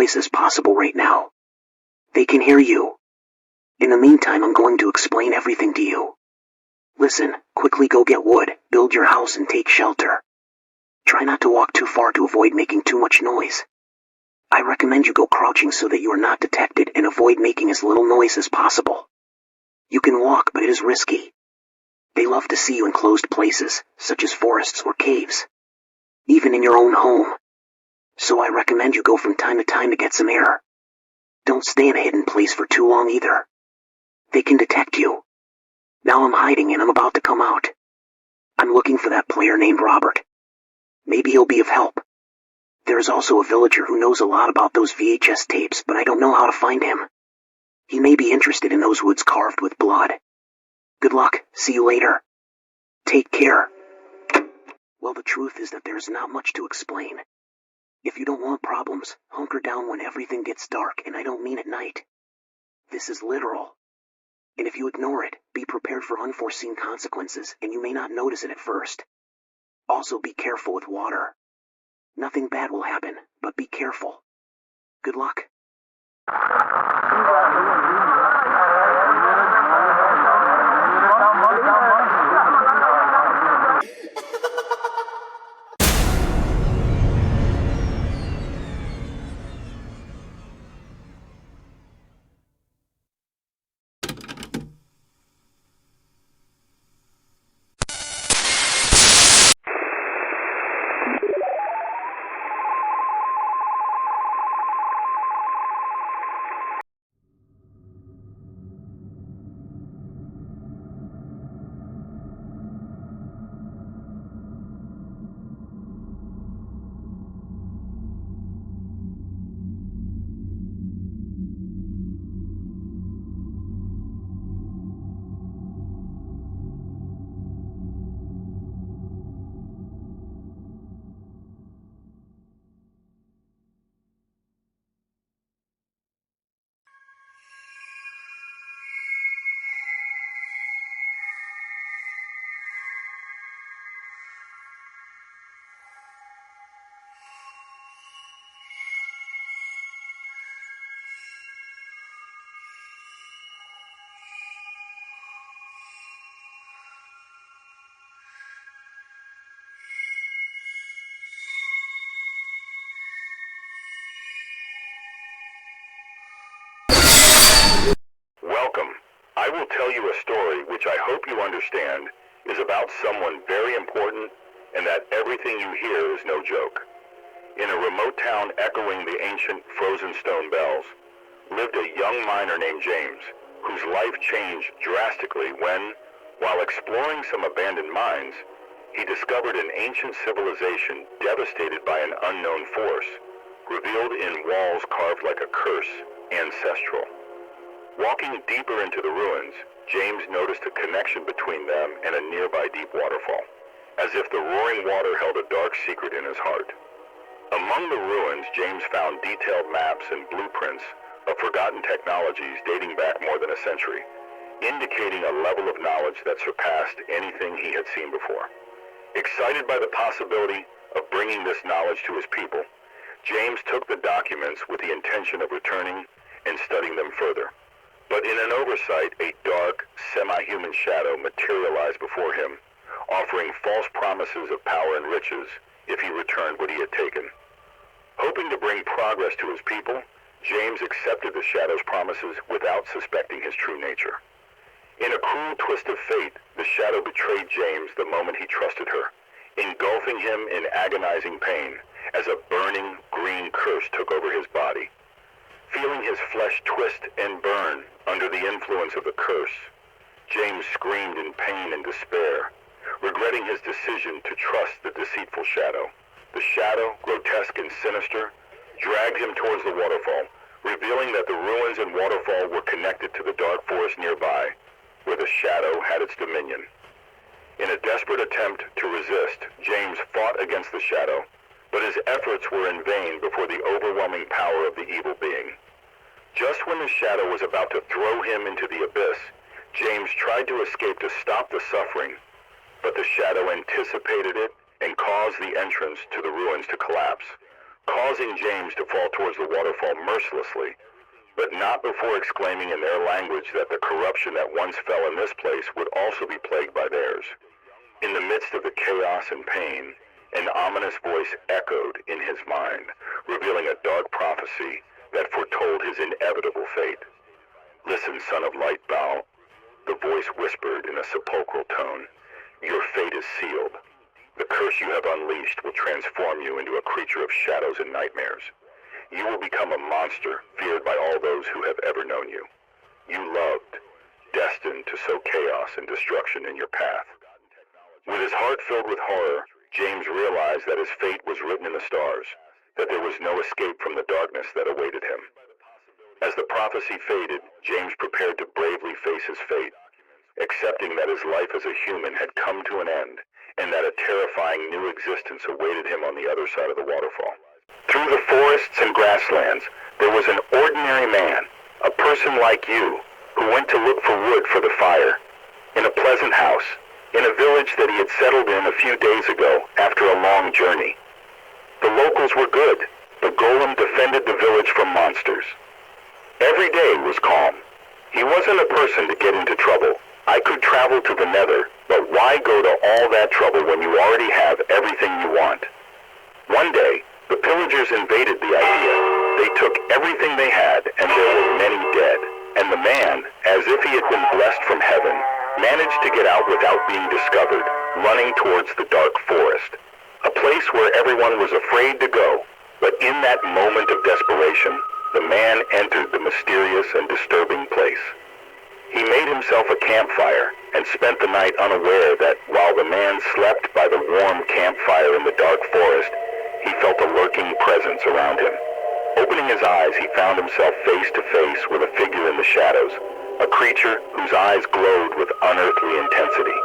noise as possible right now. They can hear you. In the meantime, I'm going to explain everything to you. Listen, quickly go get wood, build your house and take shelter. Try not to walk too far to avoid making too much noise. I recommend you go crouching so that you are not detected and avoid making as little noise as possible. You can walk, but it is risky. They love to see you in closed places, such as forests or caves. Even in your own home. So I recommend you go from time to time to get some air. Don't stay in a hidden place for too long either. They can detect you. Now I'm hiding and I'm about to come out. I'm looking for that player named Robert. Maybe he'll be of help. There is also a villager who knows a lot about those VHS tapes, but I don't know how to find him. He may be interested in those woods carved with blood. Good luck, see you later. Take care. Well, the truth is that there is not much to explain. If you don't want problems, hunker down when everything gets dark, and I don't mean at night. This is literal. And if you ignore it, be prepared for unforeseen consequences, and you may not notice it at first. Also be careful with water. Nothing bad will happen, but be careful. Good luck. Welcome. I will tell you a story which I hope you understand is about someone very important and that everything you hear is no joke. In a remote town echoing the ancient frozen stone bells, lived a young miner named James, whose life changed drastically when, while exploring some abandoned mines, he discovered an ancient civilization devastated by an unknown force, revealed in walls carved like a curse, ancestral. Walking deeper into the ruins, James noticed a connection between them and a nearby deep waterfall, as if the roaring water held a dark secret in his heart. Among the ruins, James found detailed maps and blueprints of forgotten technologies dating back more than a century, indicating a level of knowledge that surpassed anything he had seen before. Excited by the possibility of bringing this knowledge to his people, James took the documents with the intention of returning and studying them further. But in an oversight, a dark, semi-human shadow materialized before him, offering false promises of power and riches if he returned what he had taken. Hoping to bring progress to his people, James accepted the shadow's promises without suspecting his true nature. In a cruel twist of fate, the shadow betrayed James the moment he trusted her, engulfing him in agonizing pain as a burning green curse took over his body. Feeling his flesh twist and burn under the influence of the curse, James screamed in pain and despair, regretting his decision to trust the deceitful shadow. The shadow, grotesque and sinister, dragged him towards the waterfall, revealing that the ruins and waterfall were connected to the dark forest nearby, where the shadow had its dominion. In a desperate attempt to resist, James fought against the shadow, but his efforts were in vain before the overwhelming power of the evil being. Just when the shadow was about to throw him into the abyss, James tried to escape to stop the suffering, but the shadow anticipated it and caused the entrance to the ruins to collapse, causing James to fall towards the waterfall mercilessly, but not before exclaiming in their language that the corruption that once fell in this place would also be plagued by theirs. In the midst of the chaos and pain, an ominous voice echoed in his mind, revealing a dark prophecy that foretold his inevitable fate. "Listen, son of light, Baal," the voice whispered in a sepulchral tone. "Your fate is sealed. The curse you have unleashed will transform you into a creature of shadows and nightmares. You will become a monster feared by all those who have ever known you. You loved, destined to sow chaos and destruction in your path." With his heart filled with horror, James realized that his fate was written in the stars, that there was no escape from the darkness that awaited him. As the prophecy faded, James prepared to bravely face his fate, accepting that his life as a human had come to an end, and that a terrifying new existence awaited him on the other side of the waterfall. Through the forests and grasslands, there was an ordinary man, a person like you, who went to look for wood for the fire, in a pleasant house, in a village that he had settled in a few days ago after a long journey. The locals were good. The golem defended the village from monsters. Every day was calm. He wasn't a person to get into trouble. I could travel to the Nether, but why go to all that trouble when you already have everything you want? One day, the pillagers invaded the idea. They took everything they had, and there were many dead. And the man, as if he had been blessed from heaven, managed to get out without being discovered, running towards the dark forest. A place where everyone was afraid to go. But in that moment of desperation, the man entered the mysterious and disturbing place. He made himself a campfire and spent the night unaware that while the man slept by the warm campfire in the dark forest, he felt a lurking presence around him. Opening his eyes, he found himself face to face with a figure in the shadows, a creature whose eyes glowed with unearthly intensity.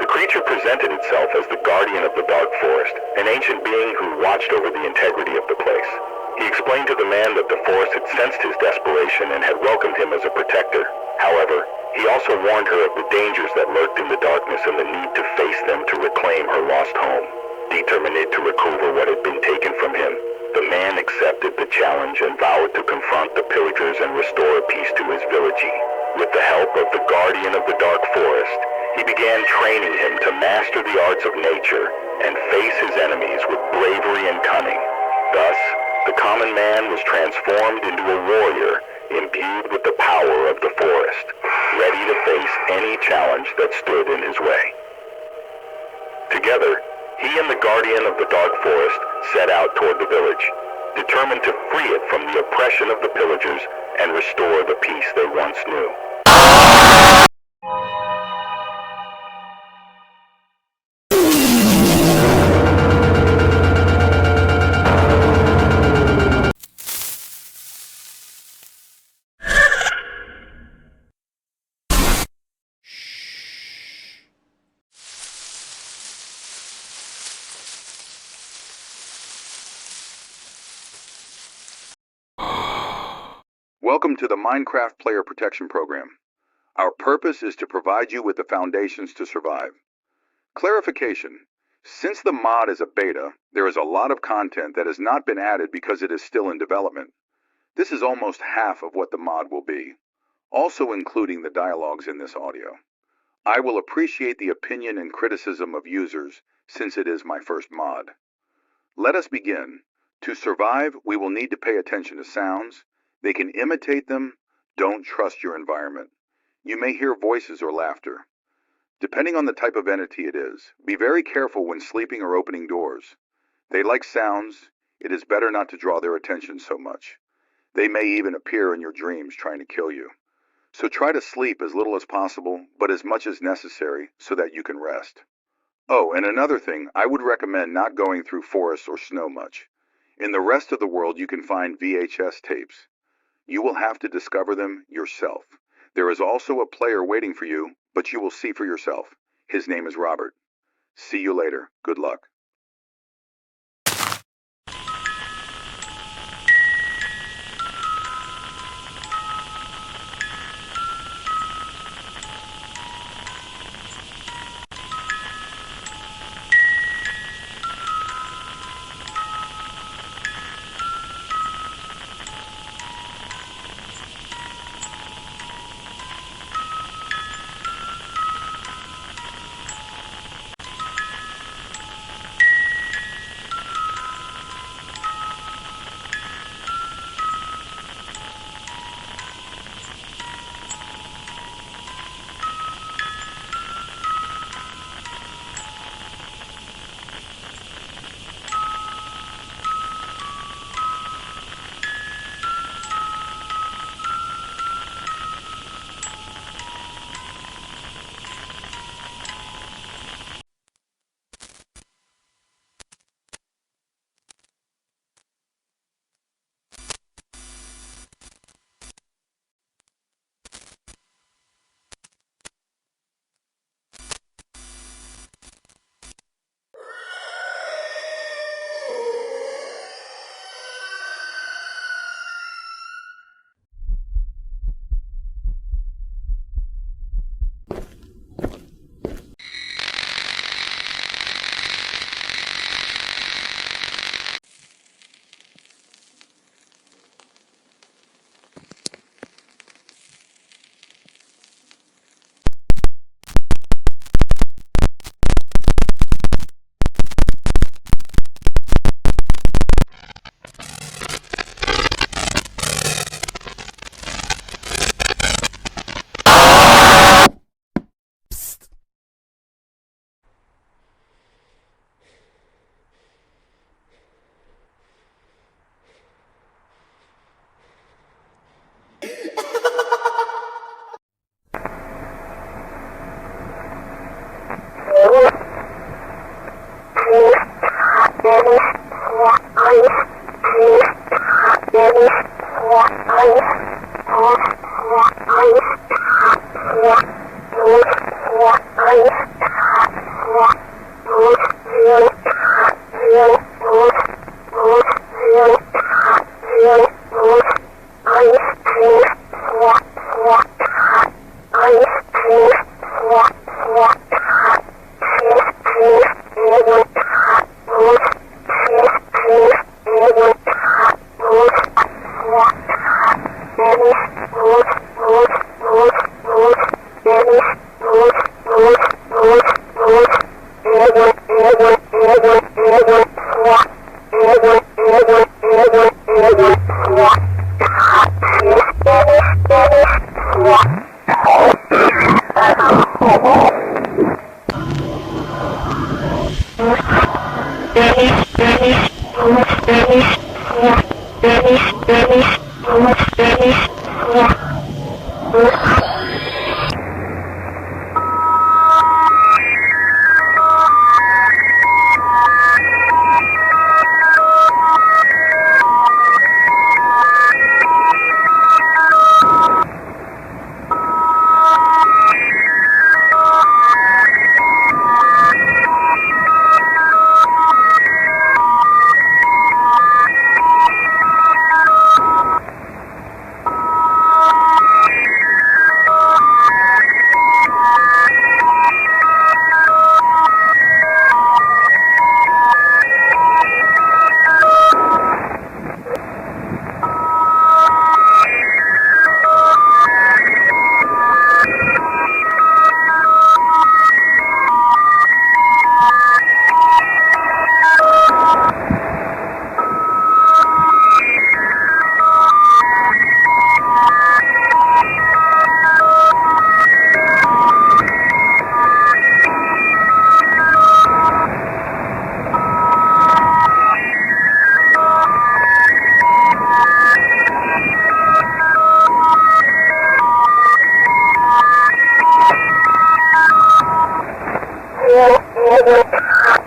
The creature presented itself as the guardian of the dark forest, an ancient being who watched over the integrity of the place. He explained to the man that the forest had sensed his desperation and had welcomed him as a protector. However, he also warned her of the dangers that lurked in the darkness and the need to face them to reclaim her lost home. Determined to recover what had been taken from him, the man accepted the challenge and vowed to confront the pillagers and restore peace to his village. With the help of the guardian of the dark forest, he began training him to master the arts of nature and face his enemies with bravery and cunning. Thus, the common man was transformed into a warrior imbued with the power of the forest, ready to face any challenge that stood in his way. Together, he and the guardian of the dark forest set out toward the village, determined to free it from the oppression of the pillagers and restore the peace they once knew. Welcome to the Minecraft Player Protection Program. Our purpose is to provide you with the foundations to survive. Clarification: since the mod is a beta, there is a lot of content that has not been added because it is still in development. This is almost half of what the mod will be, also including the dialogues in this audio. I will appreciate the opinion and criticism of users since it is my first mod. Let us begin. To survive, we will need to pay attention to sounds. They can imitate them. Don't trust your environment. You may hear voices or laughter. Depending on the type of entity it is, be very careful when sleeping or opening doors. They like sounds. It is better not to draw their attention so much. They may even appear in your dreams trying to kill you. So try to sleep as little as possible, but as much as necessary so that you can rest. Oh, and another thing, I would recommend not going through forests or snow much. In the rest of the world, you can find VHS tapes. You will have to discover them yourself. There is also a player waiting for you, but you will see for yourself. His name is Robert. See you later. Good luck.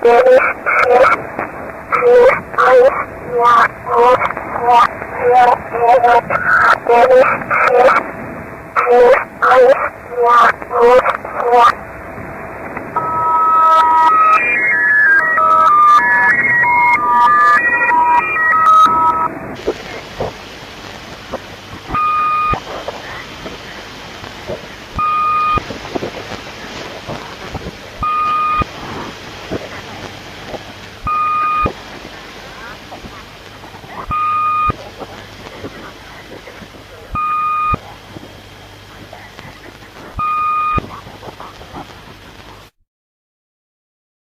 I